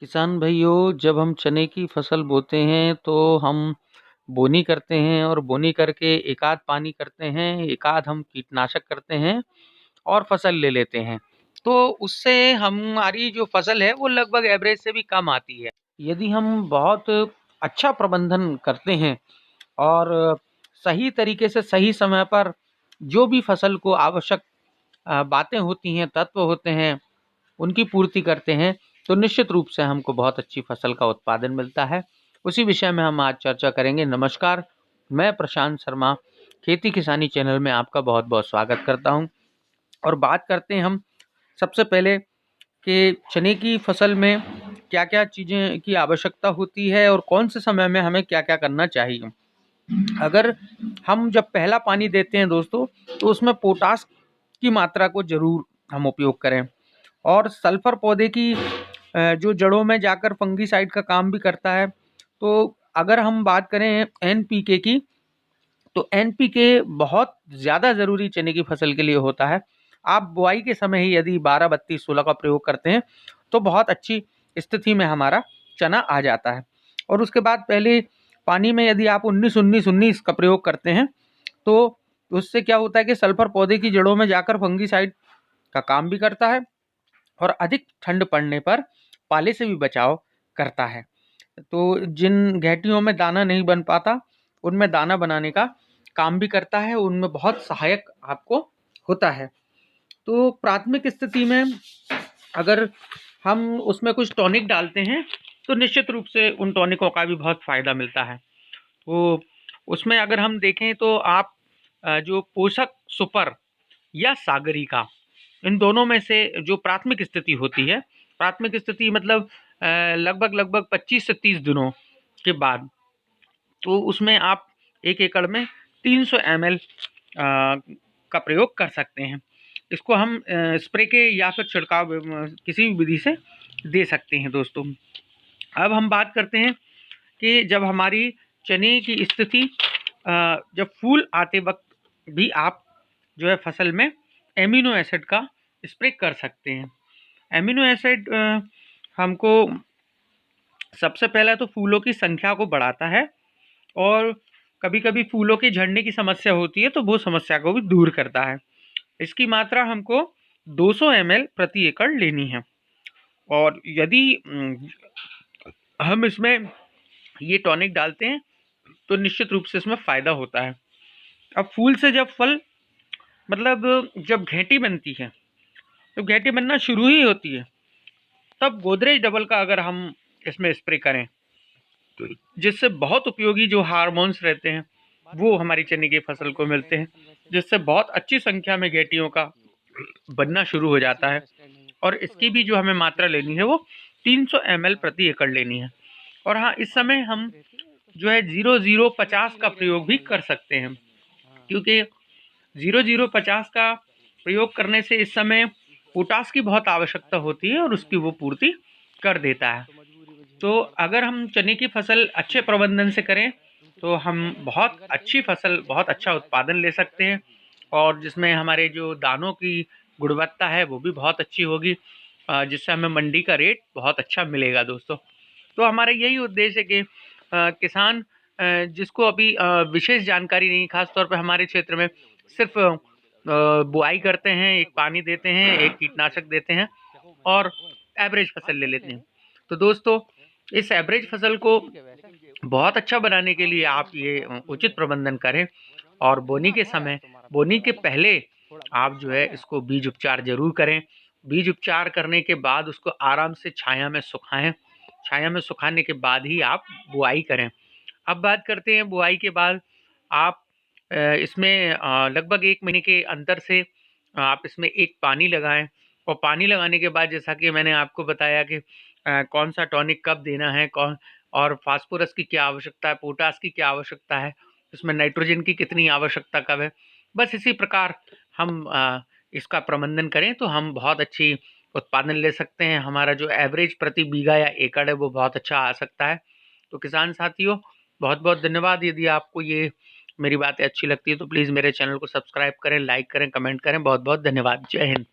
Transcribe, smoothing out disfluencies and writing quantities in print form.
किसान भाइयों, जब हम चने की फसल बोते हैं तो हम बोनी करते हैं और बोनी करके एकाध पानी करते हैं, एकाध हम कीटनाशक करते हैं और फसल ले लेते हैं। तो उससे हमारी जो फसल है वो लगभग एवरेज से भी कम आती है। यदि हम बहुत अच्छा प्रबंधन करते हैं और सही तरीके से सही समय पर जो भी फसल को आवश्यक बातें होती हैं, तत्व होते हैं, उनकी पूर्ति करते हैं, तो निश्चित रूप से हमको बहुत अच्छी फसल का उत्पादन मिलता है। उसी विषय में हम आज चर्चा करेंगे। नमस्कार, मैं प्रशांत शर्मा, खेती किसानी चैनल में आपका बहुत-बहुत स्वागत करता हूं। और बात करते हैं हम सबसे पहले कि चने की फसल में क्या-क्या चीज़ें की आवश्यकता होती है और कौन से समय में हमें क्या-क्या करना चाहिए। अगर हम जब पहला पानी देते हैं दोस्तों, तो उसमें पोटाश की मात्रा को ज़रूर हम उपयोग करें। और सल्फर पौधे की जो जड़ों में जाकर फंगीसाइड का काम भी करता है। तो अगर हम बात करें एनपीके की, तो एनपीके बहुत ज़्यादा ज़रूरी चने की फसल के लिए होता है। आप बुआई के समय ही यदि 12-32-16 का प्रयोग करते हैं तो बहुत अच्छी स्थिति में हमारा चना आ जाता है। और उसके बाद पहले पानी में यदि आप 19-19-19 का प्रयोग करते हैं तो उससे क्या होता है कि सल्फर पौधे की जड़ों में जाकर फंगीसाइड का काम भी करता है और अधिक ठंड पड़ने पर पाले से भी बचाव करता है। तो जिन घेटियों में दाना नहीं बन पाता, उनमें दाना बनाने का काम भी करता है, उनमें बहुत सहायक आपको होता है। तो प्राथमिक स्थिति में अगर हम उसमें कुछ टॉनिक डालते हैं, तो निश्चित रूप से उन टॉनिकों का भी बहुत फ़ायदा मिलता है। तो उसमें अगर हम देखें तो आप जो पोषक सुपर या सागरिका, इन दोनों में से जो प्राथमिक स्थिति होती है, प्राथमिक स्थिति मतलब लगभग 25 से 30 दिनों के बाद, तो उसमें आप 1 एकड़ में 300 ml का प्रयोग कर सकते हैं। इसको हम स्प्रे के या फिर छिड़काव किसी भी विधि से दे सकते हैं दोस्तों। अब हम बात करते हैं कि जब हमारी चने की स्थिति जब फूल आते वक्त भी आप जो है फसल में एमिनो एसिड का स्प्रे कर सकते हैं। एमिनो एसिड हमको सबसे पहला तो फूलों की संख्या को बढ़ाता है और कभी-कभी फूलों के झड़ने की समस्या होती है तो वो समस्या को भी दूर करता है। इसकी मात्रा हमको 200 ml प्रति एकड़ लेनी है। और यदि हम इसमें ये टॉनिक डालते हैं तो निश्चित रूप से इसमें फ़ायदा होता है। अब फूल से जब फल मतलब जब घेंटी बनती है, तो घेंटी बनना शुरू ही होती है, तब गोदरेज डबल का अगर हम इसमें स्प्रे करें, तो जिससे बहुत उपयोगी जो हार्मोन्स रहते हैं वो हमारी चने की फसल को मिलते हैं, जिससे बहुत अच्छी संख्या में घेंटियों का बनना शुरू हो जाता है। और इसकी भी जो हमें मात्रा लेनी है वो 300 ml प्रति एकड़ लेनी है। और हाँ, इस समय हम जो है 0050 का प्रयोग भी कर सकते हैं, क्योंकि 0050 का प्रयोग करने से इस समय पोटाश की बहुत आवश्यकता होती है और उसकी वो पूर्ति कर देता है। तो अगर हम चने की फसल अच्छे प्रबंधन से करें तो हम बहुत अच्छी फसल, बहुत अच्छा उत्पादन ले सकते हैं और जिसमें हमारे जो दानों की गुणवत्ता है वो भी बहुत अच्छी होगी, जिससे हमें मंडी का रेट बहुत अच्छा मिलेगा दोस्तों। तो हमारा यही उद्देश्य है कि किसान जिसको अभी विशेष जानकारी नहीं, खास तौर पे हमारे क्षेत्र में सिर्फ बुआई करते हैं, एक पानी देते हैं, एक कीटनाशक देते हैं और एवरेज फसल ले लेते हैं। तो दोस्तों, इस एवरेज फसल को बहुत अच्छा बनाने के लिए आप ये उचित प्रबंधन करें और बोनी के समय, बोनी के पहले आप जो है इसको बीज उपचार ज़रूर करें। बीज उपचार करने के बाद उसको आराम से छाया में सुखाएँ। छाया में सुखाने के बाद ही आप बुआई करें। अब बात करते हैं बुआई के बाद आप इसमें लगभग 1 महीने के अंतर से आप इसमें एक पानी लगाएँ और पानी लगाने के बाद जैसा कि मैंने आपको बताया कि कौन-सा टॉनिक कब देना है, कौन और फास्फोरस की क्या आवश्यकता है, पोटाश की क्या आवश्यकता है, इसमें नाइट्रोजन की कितनी आवश्यकता कब है। बस इसी प्रकार हम इसका प्रबंधन करें तो हम बहुत अच्छी उत्पादन ले सकते हैं। हमारा जो एवरेज प्रति बीघा या एकड़ है वो बहुत अच्छा आ सकता है। तो किसान साथियों, बहुत-बहुत धन्यवाद। यदि आपको ये मेरी बातें अच्छी लगती है तो प्लीज़ मेरे चैनल को सब्सक्राइब करें, लाइक करें, कमेंट करें। बहुत-बहुत धन्यवाद। जय हिंद।